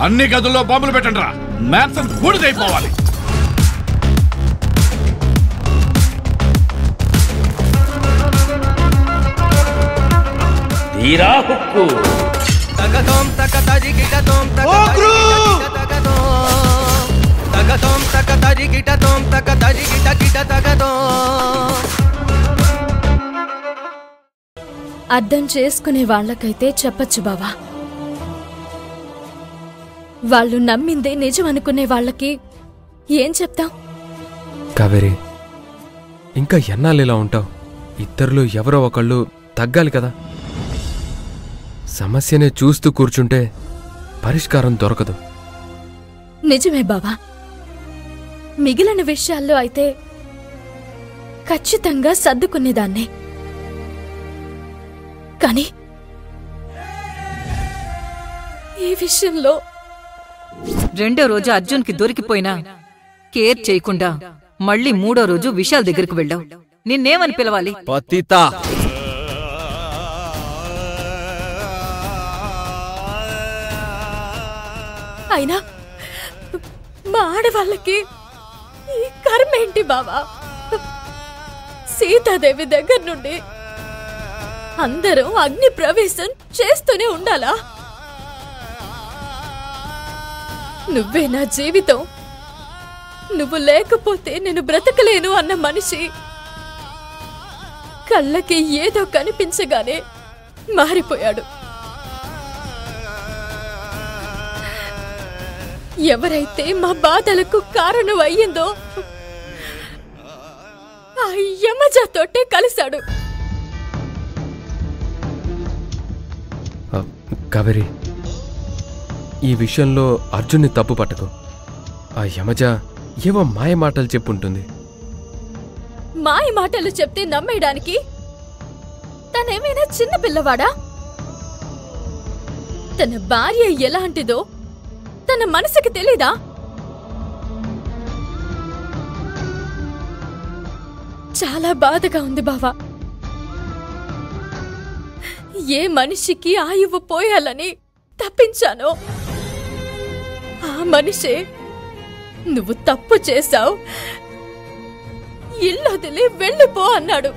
అన్ని గదుల్లో బాంబులు పెట్టండి రా. మ్యాన్సన్ బూడిదైపోవాలి. తీరా హుక్కు అర్థం చేసుకునే వాళ్ళకైతే చెప్పచ్చు బావా. వాళ్ళు నమ్మిందే నిజం అనుకునే వాళ్ళకి ఏం చెప్తాం? కావేరి, ఇంకా ఎన్నాళ్ళిలా ఉంటావు? ఇద్దరిలో ఎవరో ఒకళ్ళు తగ్గాలి కదా. సమస్యనే చూస్తూ కూర్చుంటే పరిష్కారం దొరకదు. నిజమే బావా. మిగిలిన విషయాల్లో అయితే ఖచ్చితంగా సర్దుకునేదాన్నే. కానీ ఈ విషయంలో రెండో రోజు అర్జున్కి దొరికిపోయినా కేర్ చేయకుండా మళ్ళీ మూడో రోజు విశాల్ దగ్గరికి వెళ్ళావు. నిన్నేమని పిలవాలి? పతిత. అయినా మా ఆడవాళ్ళకి ఈ కర్మేంటి బావా? సీతాదేవి దగ్గర నుండి అందరూ అగ్ని ప్రవేశం చేస్తూనే ఉండాలా? నువ్వే నా జీవితం, నువ్వు లేకపోతే నేను బ్రతకలేను అన్న మనిషి కళ్ళకి ఏదో కనిపించగానే మారిపోయాడు. ఎవరైతే మా బాధలకు కారణం అయ్యిందో ఆ యమజతోటే కలిశాడు. కావేరి, ఈ విషయంలో అర్జున్ని తప్పు పట్టకు. ఆ యమజ ఏవో మాయ మాటలు చెప్పుంటుంది. మాయ మాటలు చెప్తే నమ్మేయడానికి తనేమైనా చిన్న పిల్లవాడా? తన భార్య ఎలాంటిదో తన మనసుకి తెలీదా? చాలా బాధగా ఉంది బావా. ఏ మనిషికి ఆయువు పోయాలని తప్పించానో ఆ మనిషే నువ్వు తప్పు చేశావు, ఇల్లు వదిలి వెళ్ళిపో అన్నాడు.